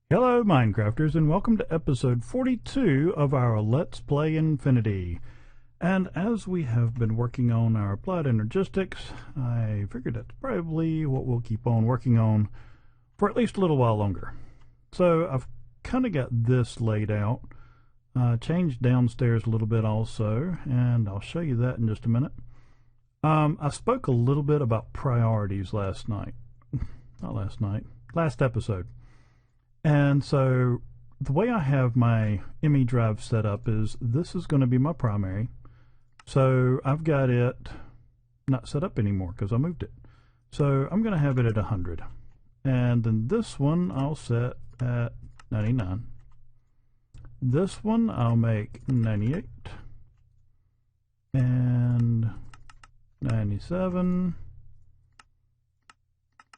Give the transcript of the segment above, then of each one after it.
Hello Minecrafters, and welcome to episode 42 of our Let's Play Infinity. And as we have been working on our Applied Energistics, I figured that's probably what we'll keep on working on for at least a little while longer. So I've kind of got this laid out, changed downstairs a little bit also, and I'll show you that in just a minute. I spoke a little bit about priorities last night. Not last night, last episode. And so the way I have my ME drive set up is this is going to be my primary. So I've got it not set up anymore because I moved it. So I'm going to have it at 100. And then this one I'll set at 99. This one I'll make 98. And 97.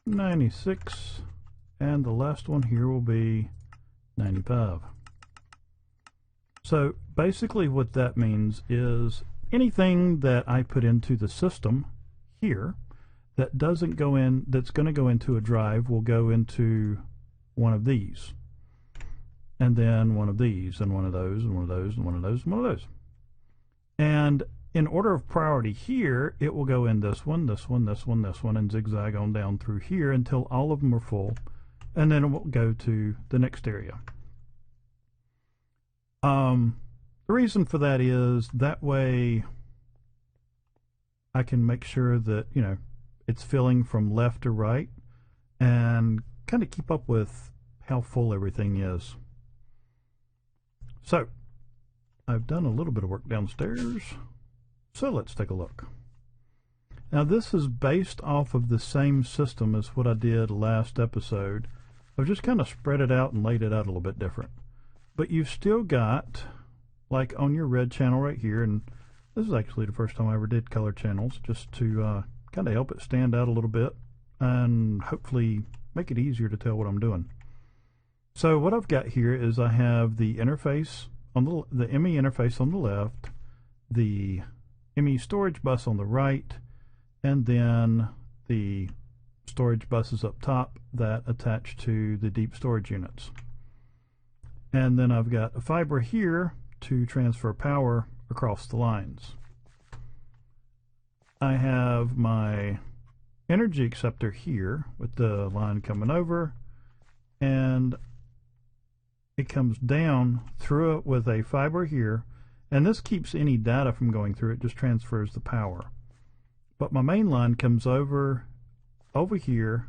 96. And the last one here will be 95. So basically what that means is anything that I put into the system here that doesn't go in, that's going to go into a drive, will go into one of these. And then one of these, and one of those, and one of those, and one of those, and one of those. And in order of priority here, it will go in this one, this one, this one, this one, and zigzag on down through here until all of them are full. And then it will go to the next area. The reason for that is that way I can make sure that, you know, it's filling from left to right and kind of keep up with how full everything is. So I've done a little bit of work downstairs, so let's take a look. Now this is based off of the same system as what I did last episode. I've just kind of spread it out and laid it out a little bit different. But you've still got, like on your red channel right here, and this is actually the first time I ever did color channels, just to kind of help it stand out a little bit and hopefully make it easier to tell what I'm doing. So what I've got here is I have the interface, on the ME interface on the left, the ME storage bus on the right, and then the storage buses up top that attach to the deep storage units. And then I've got a fiber here to transfer power across the lines. I have my energy acceptor here with the line coming over, and it comes down through it with a fiber here, and this keeps any data from going through, it just transfers the power. But my main line comes over here,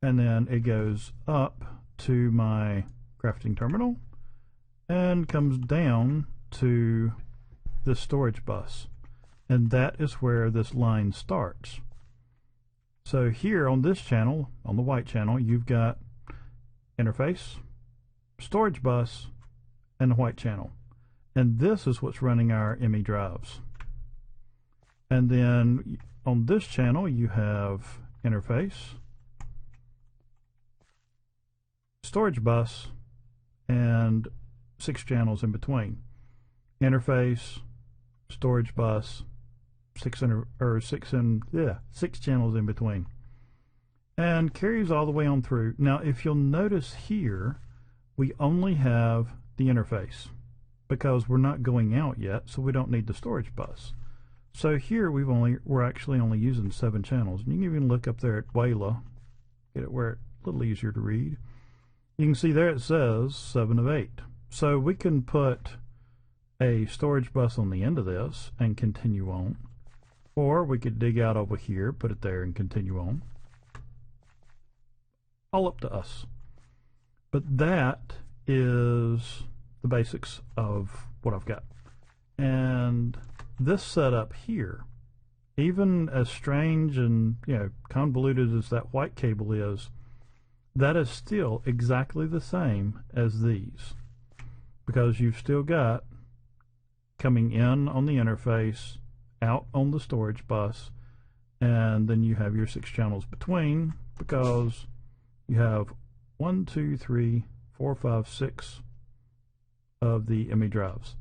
and then it goes up to my crafting terminal and comes down to this storage bus, and that is where this line starts. So here on this channel, on the white channel, you've got interface, storage bus, and the white channel, and this is what's running our ME drives. And then on this channel you have interface, storage bus, and 6 channels in between. Interface, storage bus, 6 channels in between, and carries all the way on through. Now if you'll notice here, we only have the interface because we're not going out yet, so we don't need the storage bus. So here we're actually only using 7 channels. And you can even look up there at Wayla, get it where it's a little easier to read. You can see there it says 7 of 8. So we can put a storage bus on the end of this and continue on. Or we could dig out over here, put it there, and continue on. All up to us. But that is the basics of what I've got. And this setup here, even as strange and convoluted as that white cable is, that is still exactly the same as these, because you've still got coming in on the interface, out on the storage bus, and then you have your 6 channels between, because you have 1, 2, 3, 4, 5, 6 of the ME drives.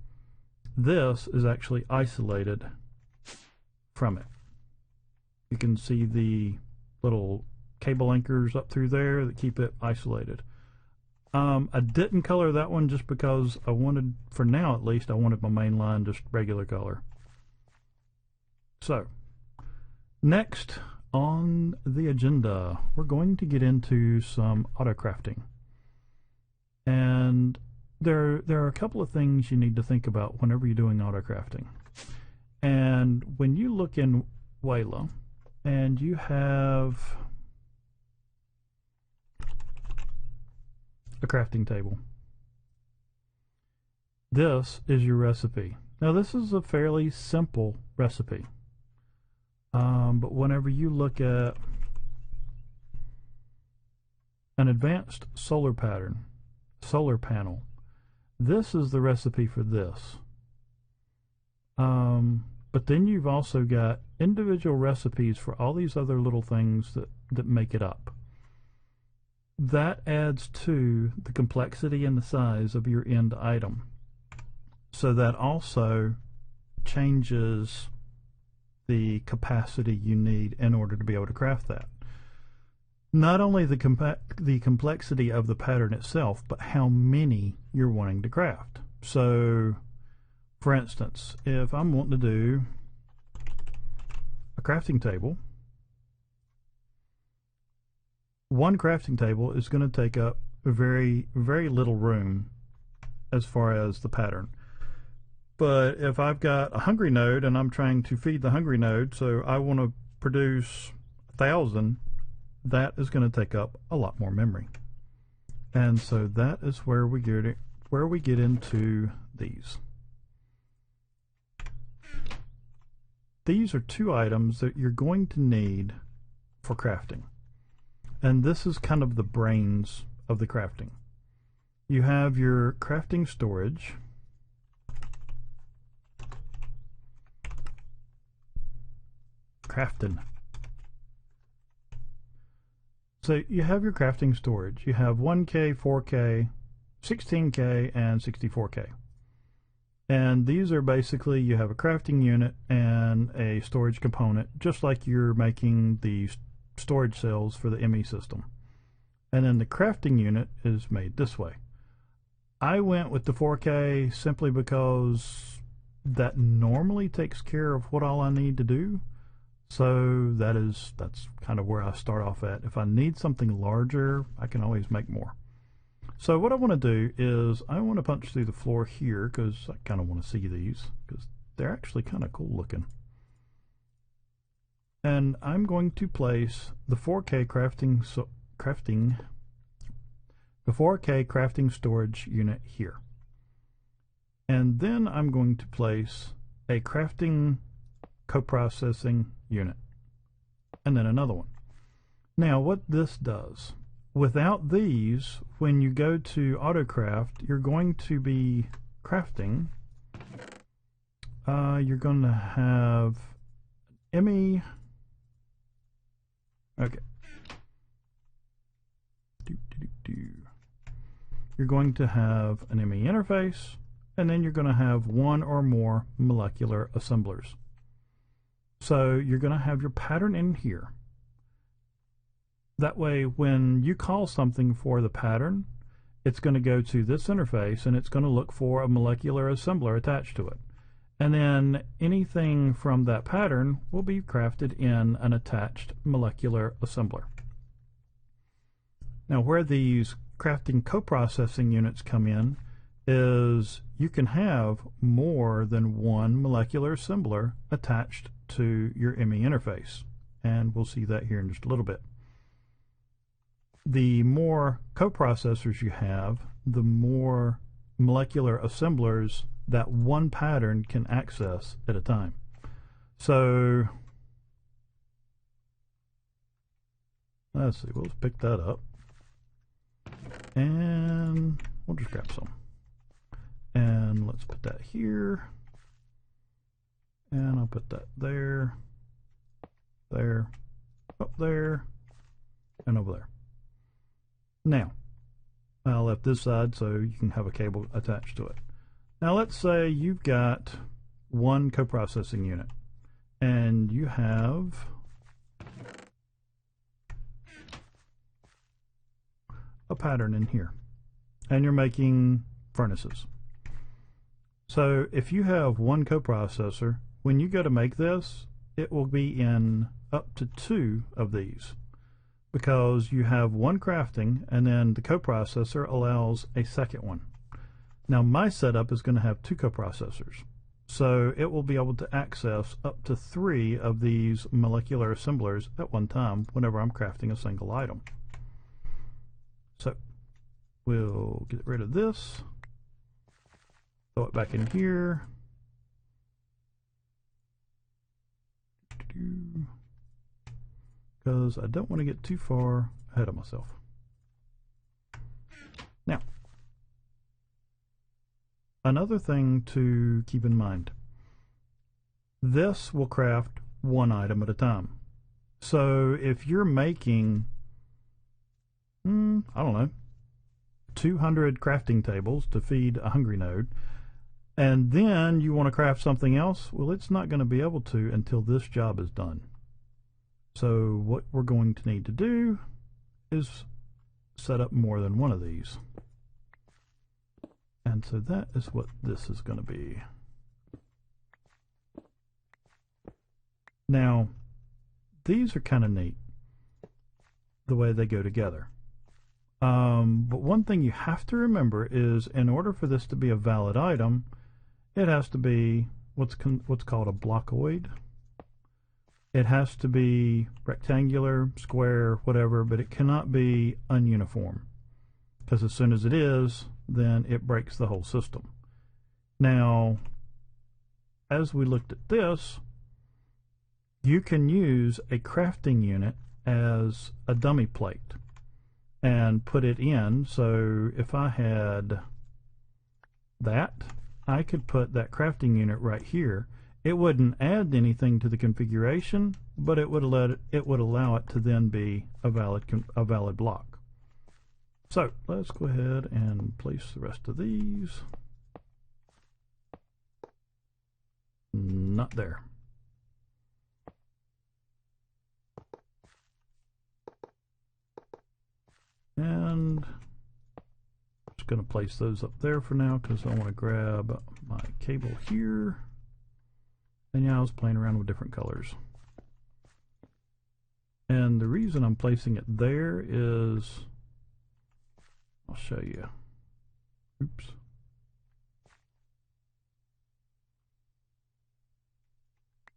This is actually isolated from it. You can see the little cable anchors up through there that keep it isolated. I didn't color that one just because I wanted, for now at least, I wanted my main line just regular color. So, next on the agenda, we're going to get into some autocrafting. And there are a couple of things you need to think about whenever you're doing autocrafting. And when you look in Wayla and you have a crafting table, this is your recipe. Now this is a fairly simple recipe, but whenever you look at an advanced solar panel, this is the recipe for this. But then you've also got individual recipes for all these other little things that make it up. That adds to the complexity and the size of your end item. So that also changes the capacity you need in order to be able to craft that. Not only the complexity of the pattern itself, but how many you're wanting to craft. So, for instance, if I'm wanting to do a crafting table, one crafting table is going to take up very, very little room as far as the pattern. But if I've got a hungry node and I'm trying to feed the hungry node, so I want to produce 1,000, that is going to take up a lot more memory. And so that is where we get into these. These are two items that you're going to need for crafting. And this is kind of the brains of the crafting. You have your crafting storage. So you have your crafting storage. You have 1K, 4K, 16K, and 64K. And these are basically, you have a crafting unit and a storage component, just like you're making the storage cells for the ME system. And then the crafting unit is made this way. I went with the 4K simply because that normally takes care of what all I need to do. So that's kind of where I start off at. If I need something larger, I can always make more. So what I want to do is I want to punch through the floor here because I kind of want to see these because they're actually kind of cool looking. And I'm going to place the 4K crafting storage unit here. And then I'm going to place a crafting coprocessing unit and then another one. Now what this does, without these, when you go to Autocraft, you're going to be crafting, you're going to have ME, okay, you're going to have an ME interface, and then you're going to have one or more molecular assemblers. So you're going to have your pattern in here. That way, when you call something for the pattern, it's going to go to this interface and it's going to look for a molecular assembler attached to it. And then anything from that pattern will be crafted in an attached molecular assembler. Now, where these crafting coprocessing units come in is you can have more than one molecular assembler attached to your ME interface. And we'll see that here in just a little bit. The more coprocessors you have, the more molecular assemblers that one pattern can access at a time. So let's see, we'll pick that up and we'll just grab some. And let's put that here. And I'll put that there, there, up there, and over there. Now, I left this side so you can have a cable attached to it. Now let's say you've got one coprocessing unit and you have a pattern in here, and you're making furnaces. So if you have one coprocessor, when you go to make this, it will be in up to 2 of these, because you have one crafting and then the coprocessor allows a second one. Now my setup is going to have 2 coprocessors, so it will be able to access up to 3 of these molecular assemblers at one time whenever I'm crafting a single item. So we'll get rid of this, throw it back in here, because I don't want to get too far ahead of myself. Now, another thing to keep in mind, this will craft one item at a time. So if you're making, I don't know, 200 crafting tables to feed a hungry node, and then you want to craft something else, well, it's not going to be able to until this job is done. So what we're going to need to do is set up more than one of these. And so that is what this is going to be. Now, these are kind of neat, the way they go together. But one thing you have to remember is, in order for this to be a valid item, it has to be what's called a blockoid. It has to be rectangular, square, whatever, but it cannot be ununiform, because as soon as it is, then it breaks the whole system. Now, as we looked at this, you can use a crafting unit as a dummy plate and put it in. So if I had that, I could put that crafting unit right here. It wouldn't add anything to the configuration, but it would allow it to then be a valid block. So let's go ahead and place the rest of these. Not there. And I'm just going to place those up there for now, because I want to grab my cable here. And yeah, I was playing around with different colors. And the reason I'm placing it there is, I'll show you. Oops.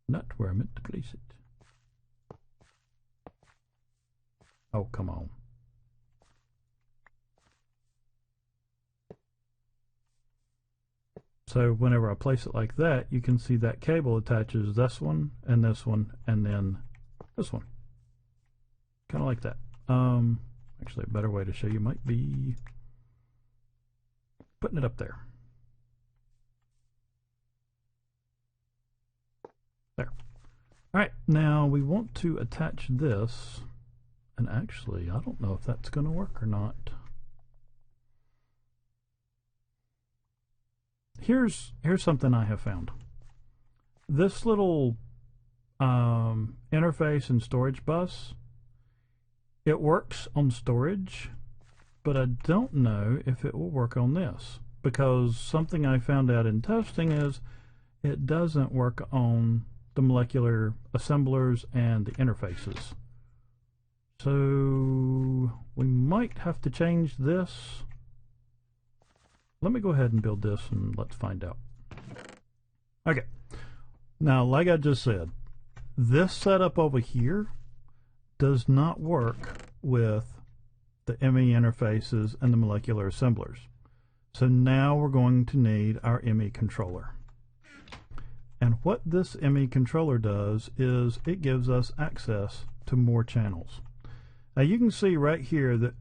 Not where I meant to place it. Oh, come on. So whenever I place it like that, you can see that cable attaches this one, and then this one. Kind of like that. Actually, a better way to show you might be putting it up there. There. All right, now we want to attach this, and actually, I don't know if that's going to work or not. Here's something I have found. This little interface and storage bus, it works on storage, but I don't know if it will work on this, because something I found out in testing is it doesn't work on the molecular assemblers and the interfaces. So we might have to change this. Let me go ahead and build this and let's find out. Okay, now like I just said, this setup over here does not work with the ME interfaces and the molecular assemblers. So now we're going to need our ME controller. And what this ME controller does is it gives us access to more channels. Now you can see right here that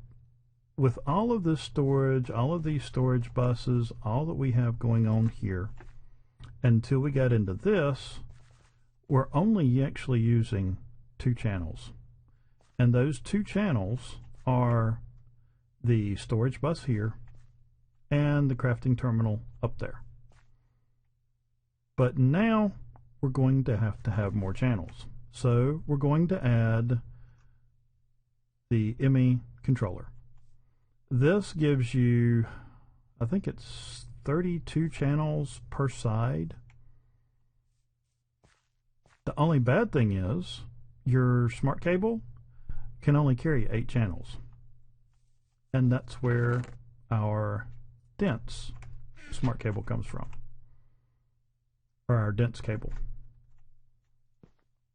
with all of this storage, all of these storage buses, all that we have going on here, until we got into this, we're only actually using 2 channels. And those 2 channels are the storage bus here and the crafting terminal up there. But now we're going to have more channels. So we're going to add the ME controller. This gives you, I think it's 32 channels per side. The only bad thing is your smart cable can only carry 8 channels. And that's where our dense smart cable comes from, or our dense cable.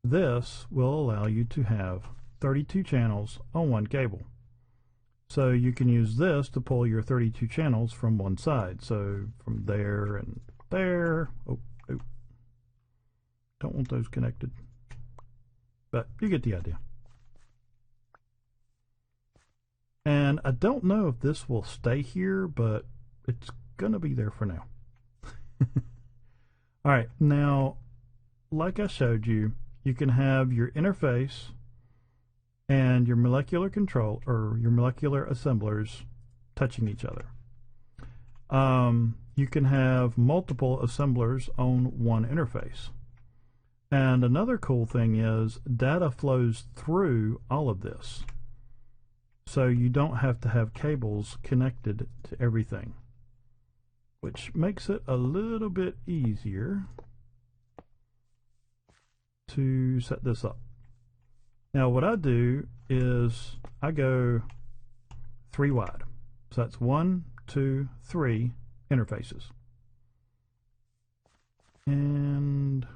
This will allow you to have 32 channels on one cable. So you can use this to pull your 32 channels from one side. So from there and there. Oh, oh. Don't want those connected. But you get the idea. And I don't know if this will stay here, but it's going to be there for now. All right, now, like I showed you, you can have your interface and your molecular control, or your molecular assemblers, touching each other. You can have multiple assemblers on one interface. And another cool thing is data flows through all of this. So you don't have to have cables connected to everything, which makes it a little bit easier to set this up. Now what I do is I go 3 wide. So that's 1, 2, 3 interfaces. And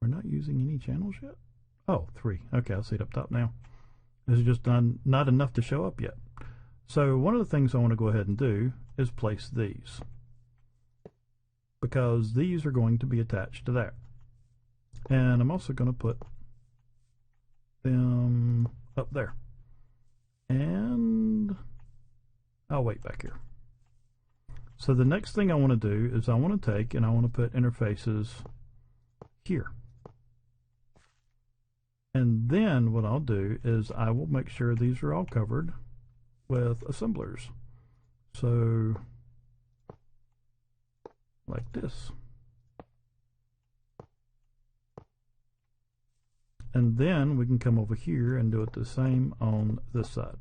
we're not using any channels yet? Oh, 3. Okay, I'll see it up top now. This is just not enough to show up yet. So one of the things I want to go ahead and do is place these, because these are going to be attached to there. And I'm also going to put them up there. And I'll wait back here. So the next thing I want to do is I want to take and I want to put interfaces here. And then what I'll do is I will make sure these are all covered with assemblers. So like this. And then we can come over here and do it the same on this side.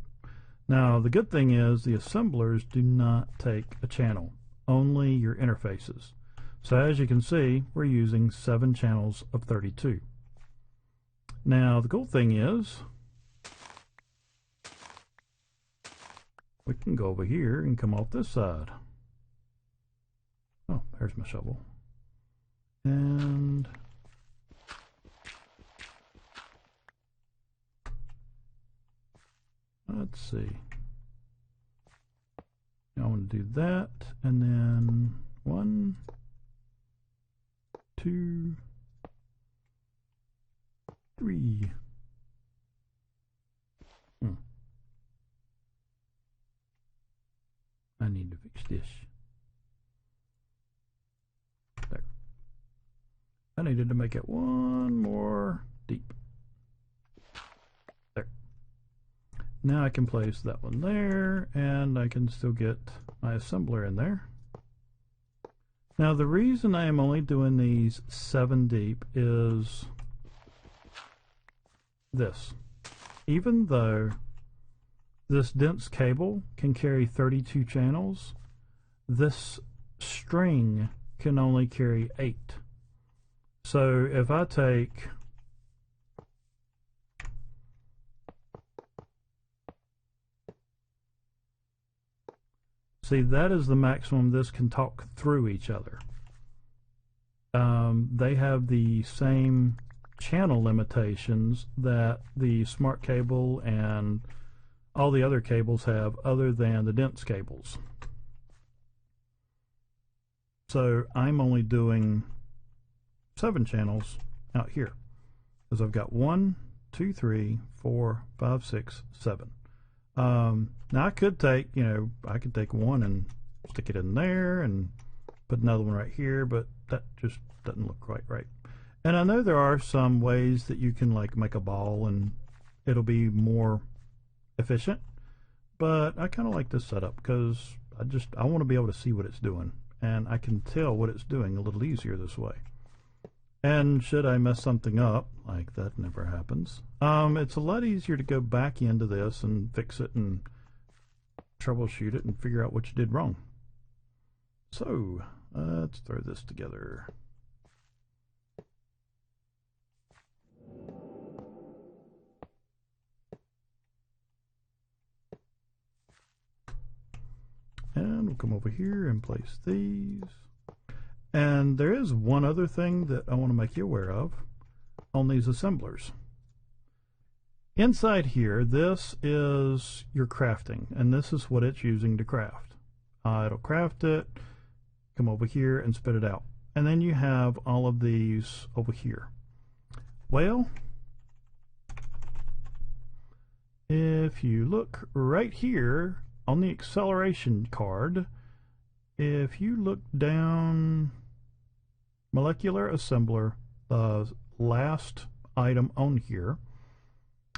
Now the good thing is the assemblers do not take a channel, only your interfaces. So as you can see, we're using 7 channels of 32. Now the cool thing is we can go over here and come off this side. Oh, there's my shovel. And let's see. I want to do that, and then 1, 2, 3. I need to fix this. There. I needed to make it 1 more deep. There. Now I can place that one there, and I can still get my assembler in there. Now the reason I am only doing these 7 deep is this. Even though this dense cable can carry 32 channels, this string can only carry 8. So if I take see, that is the maximum this can talk through each other. They have the same channel limitations that the smart cable and all the other cables have, other than the dense cables. So I'm only doing 7 channels out here, because I've got 1, 2, 3, 4, 5, 6, 7. Now I could take, I could take 1 and stick it in there and put another one right here, but that just doesn't look quite right. And I know there are some ways that you can like make a ball and it'll be more efficient, but I kind of like this setup because I want to be able to see what it's doing, and I can tell what it's doing a little easier this way. And should I mess something up, like that never happens, it's a lot easier to go back into this and fix it and troubleshoot it and figure out what you did wrong. So let's throw this together. And we'll come over here and place these. And there is one other thing that I want to make you aware of on these assemblers. Inside here, this is your crafting, and this is what it's using to craft. It'll craft it, come over here and spit it out. And then you have all of these over here. Well, if you look right here on the acceleration card, if you look down molecular assembler, the last item on here,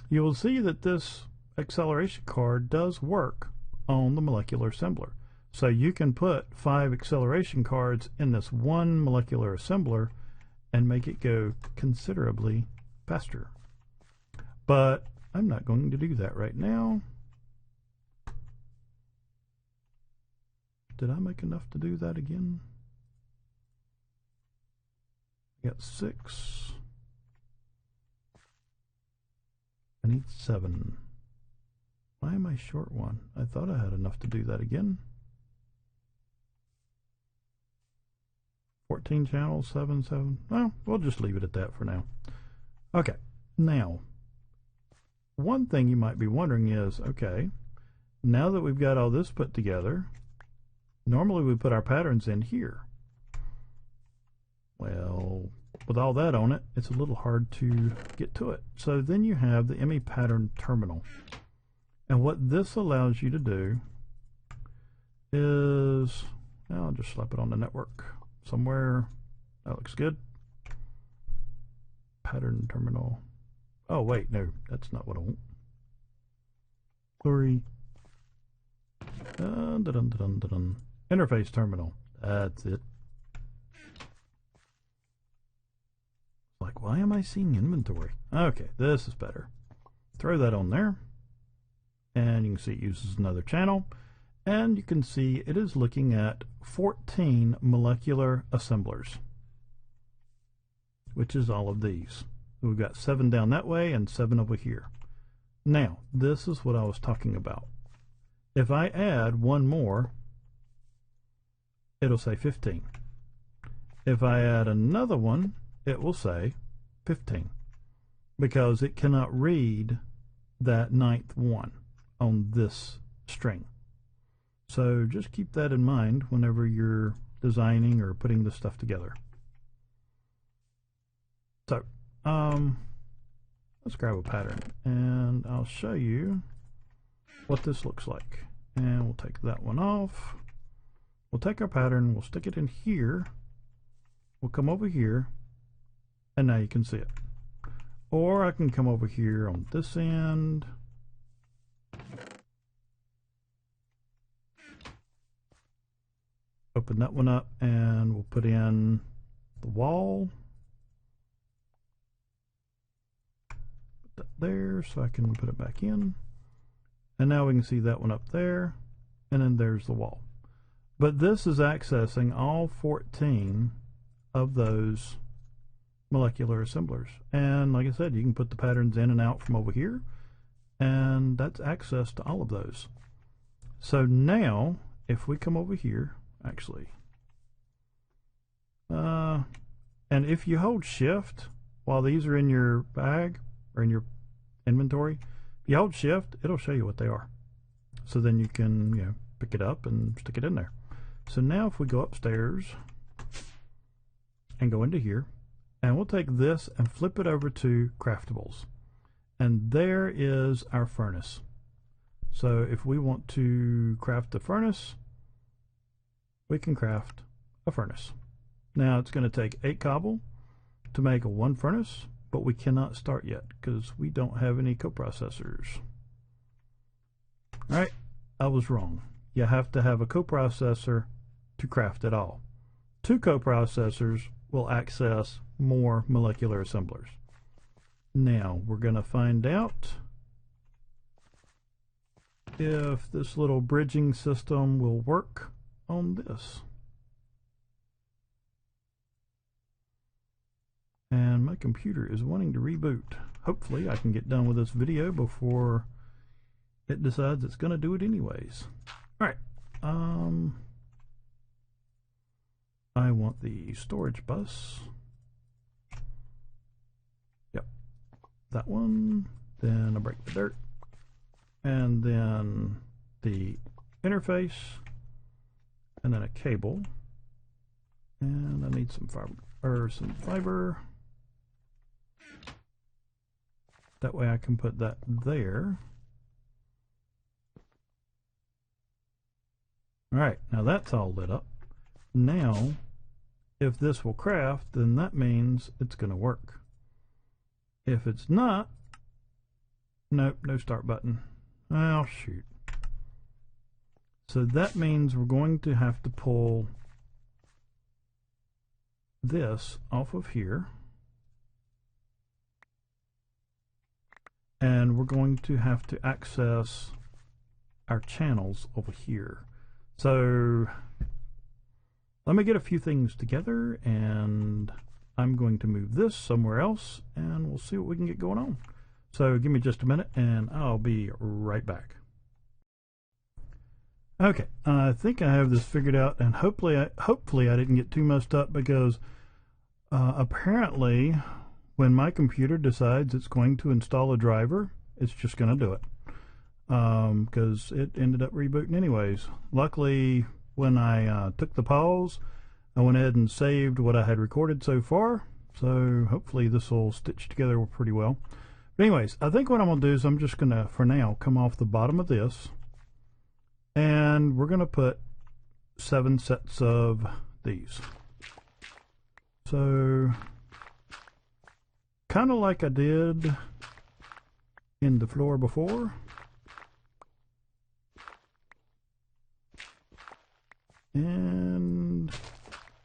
you will see that this acceleration card does work on the molecular assembler. So you can put 5 acceleration cards in this one molecular assembler and make it go considerably faster. But I'm not going to do that right now. Did I make enough to do that again? I got 6. I need 7. Why am I short 1? I thought I had enough to do that again. 14 channels, 7, 7. Well, we'll just leave it at that for now. Okay, now, one thing you might be wondering is, okay, now that we've got all this put together, normally we put our patterns in here. Well, with all that on it, it's a little hard to get to it. So then you have the ME pattern terminal. And what this allows you to do is, I'll just slap it on the network somewhere. That looks good. Pattern terminal. Oh wait, no, that's not what I want. Sorry. Dun, dun, dun, dun, dun, dun. Interface terminal. That's it. Like, why am I seeing inventory? Okay, this is better. Throw that on there. And you can see it uses another channel. And you can see it is looking at 14 molecular assemblers, which is all of these. We've got 7 down that way and 7 over here. Now, this is what I was talking about. If I add one more, it'll say 15. If I add another one, it will say 15, because it cannot read that 9th one on this string. So just keep that in mind whenever you're designing or putting this stuff together. So let's grab a pattern and I'll show you what this looks like. And we'll take that one off. We'll take our pattern, we'll stick it in here, we'll come over here, and now you can see it. Or I can come over here on this end, open that one up, and we'll put in the wall. Put that there so I can put it back in. And now we can see that one up there, and then there's the wall. But this is accessing all 14 of those molecular assemblers. And like I said, you can put the patterns in and out from over here, and that's access to all of those. So now, if we come over here, actually, and if you hold shift while these are in your bag or in your inventory, if you hold shift, it'll show you what they are. So then you can, you know, pick it up and stick it in there. So now if we go upstairs and go into here, and we'll take this and flip it over to craftables, and there is our furnace. So if we want to craft the furnace, we can craft a furnace. Now it's going to take 8 cobble to make a 1 furnace, but we cannot start yet because we don't have any coprocessors. All right, I was wrong. You have to have a coprocessor to craft it all. 2 coprocessors will access more molecular assemblers. Now we're going to find out if this little bridging system will work on this. And my computer is wanting to reboot. Hopefully I can get done with this video before it decides it's going to do it anyways. Alright, I want the storage bus. Yep, that one. Then I break the dirt. And then the interface. And then a cable. And I need some fiber. That way I can put that there. Alright, now that's all lit up. Now, if this will craft, then that means it's going to work. If it's not, nope, no start button. Oh, shoot. So that means we're going to have to pull this off of here. And we're going to have to access our channels over here. So let me get a few things together, and I'm going to move this somewhere else, and we'll see what we can get going on. So give me just a minute, and I'll be right back. Okay, I think I have this figured out, and hopefully I didn't get too messed up, because apparently when my computer decides it's going to install a driver, it's just going to do it. Because it ended up rebooting anyways. Luckily, when I took the pause, I went ahead and saved what I had recorded so far, so hopefully this will stitch together pretty well. But anyways, I think what I'm going to do is I'm just going to, for now, come off the bottom of this, and we're going to put 7 sets of these. So, kind of like I did in the floor before. And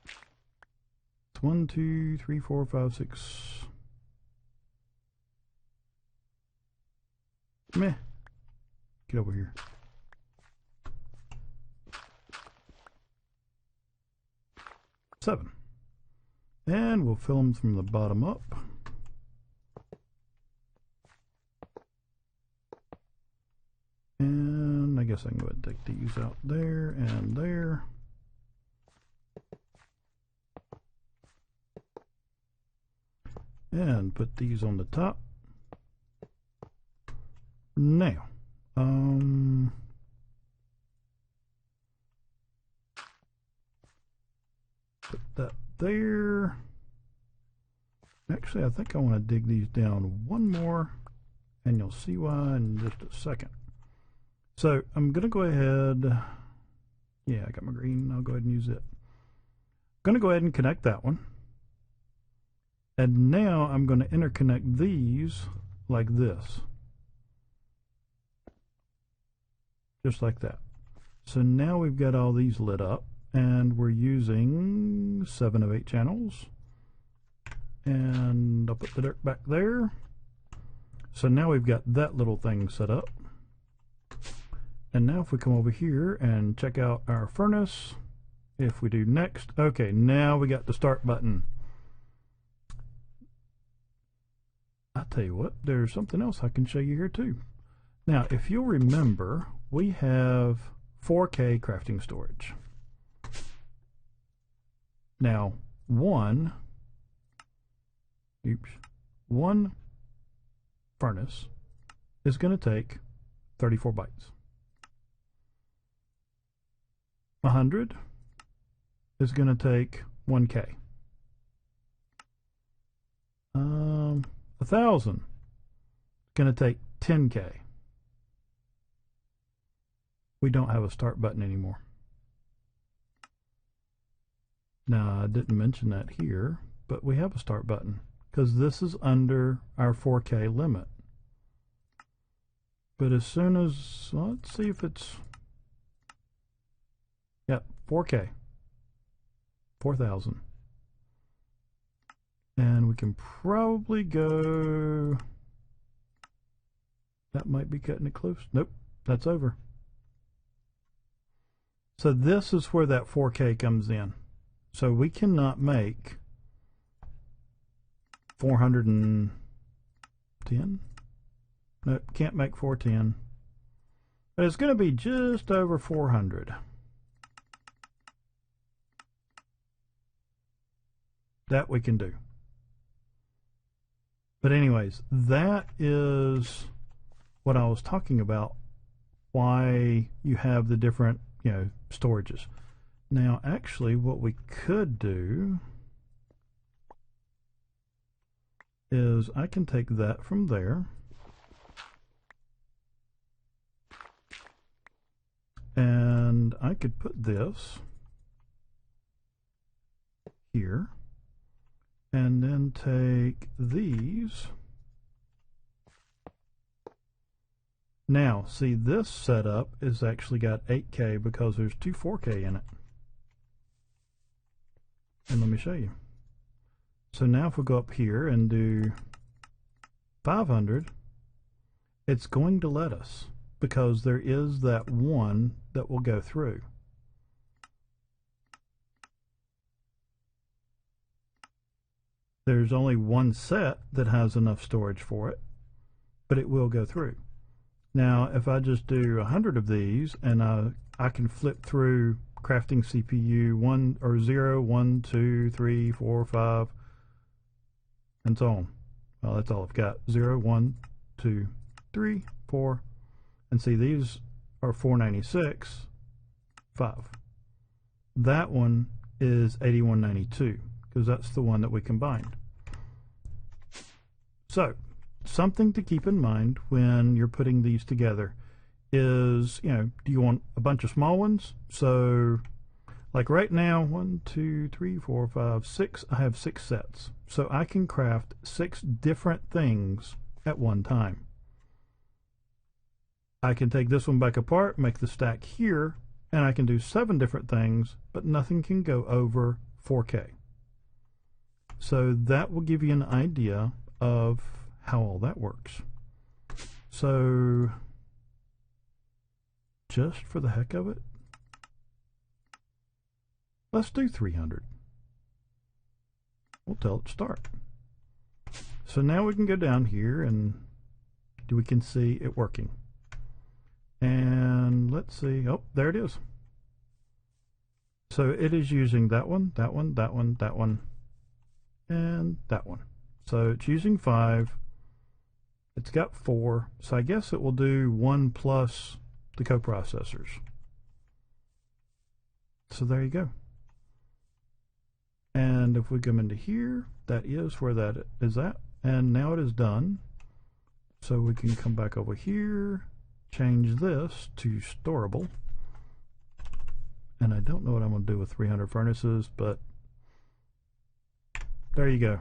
it's 1, 2, 3, 4, 5, 6. Meh. Get over here. Seven. And we'll fill them from the bottom up. And I guess I can go ahead and take these out there and there. And put these on the top. Now, put that there. Actually, I think I want to dig these down one more, and you'll see why in just a second. So I'm going to go ahead, yeah, I got my green, I'll go ahead and use it. I'm going to go ahead and connect that one. And now I'm going to interconnect these like this. Just like that. So now we've got all these lit up, and we're using 7 of 8 channels. And I'll put the dirt back there. So now we've got that little thing set up. And now if we come over here and check out our furnace, if we do next, okay, now we got the start button. I'll tell you what, there's something else I can show you here too. Now, if you'll remember, we have 4K crafting storage. Now, one furnace is going to take 34 bytes. 100 is going to take 1K. 1,000 is going to take 10K. We don't have a start button anymore. Now, I didn't mention that here, but we have a start button because this is under our 4K limit. But as soon as, well, let's see if it's, yep, 4K, 4,000. And we can probably go, that might be cutting it close. Nope, that's over. So this is where that 4K comes in. So we cannot make 410. Nope, can't make 410. But it's going to be just over 400. That we can do. But anyways, that is what I was talking about, why you have the different, storages. Now, actually, what we could do is I can take that from there and I could put this here and then take these. Now, see, this setup is actually got 8K because there's two 4K in it. And let me show you. So now if we go up here and do 500, it's going to let us because there is that one that will go through. There's only one set that has enough storage for it, but it will go through. Now, if I just do 100 of these, and I can flip through crafting CPU 1 or 0, 1, 2, 3, 4, 5, and so on. Well, that's all I've got. 0, 1, 2, 3, 4, and see these are 496, 5. That one is 8192 because that's the one that we combined. So, something to keep in mind when you're putting these together is, do you want a bunch of small ones? So, like right now, 1, 2, 3, 4, 5, 6, I have 6 sets. So I can craft 6 different things at one time. I can take this one back apart, make the stack here, and I can do 7 different things, but nothing can go over 4K. So that will give you an idea of how all that works. So just for the heck of it, let's do 300. We'll tell it start. So now we can go down here and we can see it working. And let's see, oh, there it is. So it is using that one, that one, that one, that one, and that one. So it's using 5. It's got 4, so I guess it will do 1 plus the coprocessors. So there you go. And if we come into here, that is where that is at. And now it is done. So we can come back over here, change this to storable. And I don't know what I'm going to do with 300 furnaces, but there you go.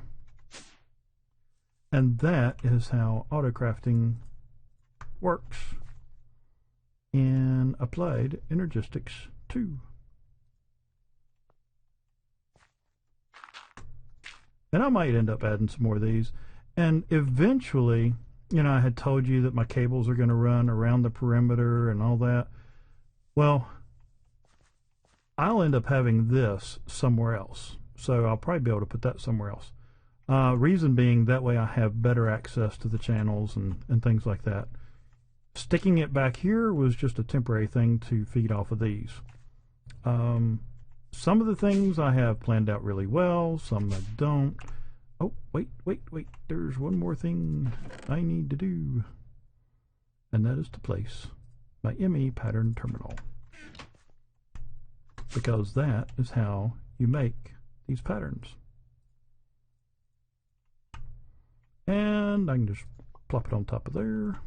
And that is how Autocrafting works in Applied Energistics 2. And I might end up adding some more of these. And eventually, I had told you that my cables are going to run around the perimeter and all that. Well, I'll end up having this somewhere else. So I'll probably be able to put that somewhere else. Reason being, that way I have better access to the channels and things like that. Sticking it back here was just a temporary thing to feed off of these. Some of the things I have planned out really well, some I don't. Oh, wait. There's one more thing I need to do. And that is to place my ME pattern terminal. Because that is how you make these patterns. And I can just plop it on top of there.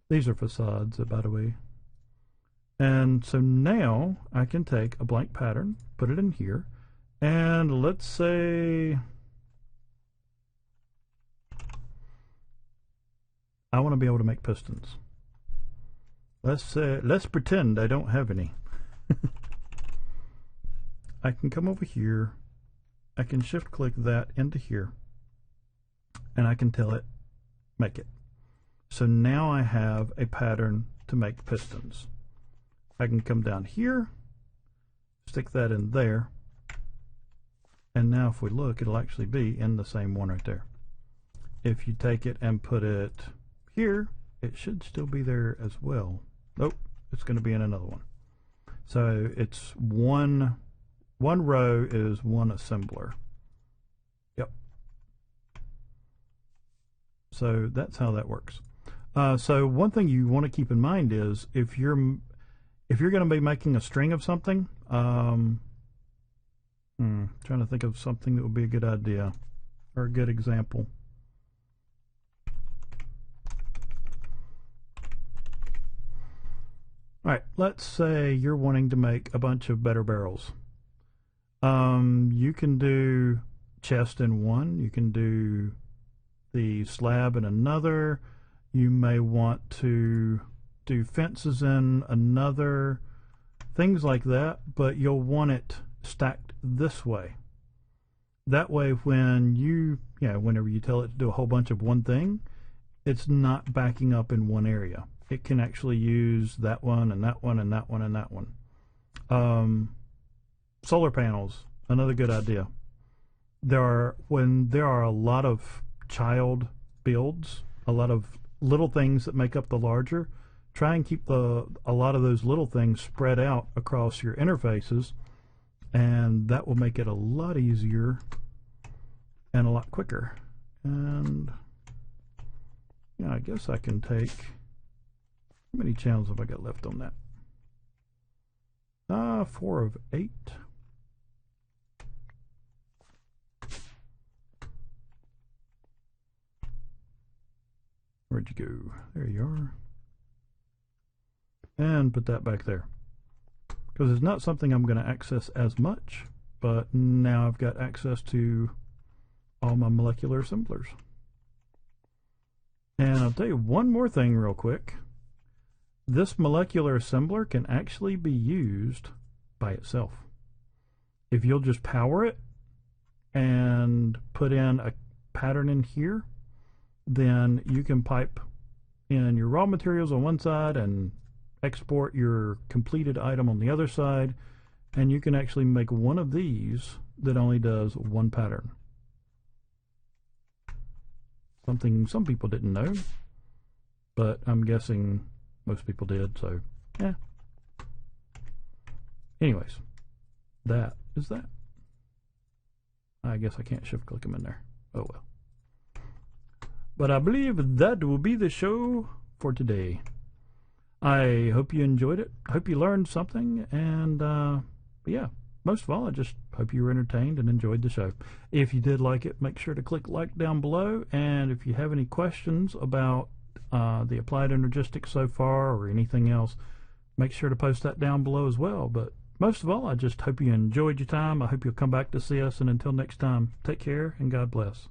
These are facades, by the way. And so now I can take a blank pattern, put it in here, and let's say I want to be able to make pistons. Let's pretend I don't have any. I can come over here I can shift click that into here, and I can tell it make it. So now I have a pattern to make pistons. I can come down here, stick that in there, and now if we look, it'll actually be in the same one right there. If you take it and put it here, it should still be there as well. Nope, it's going to be in another one. So it's one row is one assembler. Yep. So that's how that works. So one thing you want to keep in mind is if you're going to be making a string of something, trying to think of something that would be a good idea or a good example. All right, let's say you're wanting to make a bunch of better barrels. You can do chest in one, you can do the slab in another, you may want to do fences in another, things like that, but you'll want it stacked this way. That way when whenever you tell it to do a whole bunch of one thing, it's not backing up in one area. It can actually use that one and that one and that one and that one. Solar panels, another good idea. When there are a lot of child builds, a lot of little things that make up the larger, try and keep a lot of those little things spread out across your interfaces, and that will make it a lot easier and a lot quicker. And yeah, I guess I can take, how many channels have I got left on that? 4 of 8. Where'd you go? There you are. And put that back there. Because it's not something I'm going to access as much, but now I've got access to all my molecular assemblers. And I'll tell you one more thing real quick. This molecular assembler can actually be used by itself. If you'll just power it and put in a pattern in here, then you can pipe in your raw materials on one side and export your completed item on the other side, and you can actually make one of these that only does one pattern. Something some people didn't know, but I'm guessing most people did, so yeah. Anyways, that is that. I guess I can't shift click them in there. Oh well. But I believe that will be the show for today. I hope you enjoyed it. I hope you learned something. And yeah, most of all, I just hope you were entertained and enjoyed the show. If you did like it, make sure to click like down below. And if you have any questions about the Applied Energistics so far or anything else, make sure to post that down below as well. But most of all, I just hope you enjoyed your time. I hope you'll come back to see us. And until next time, take care and God bless.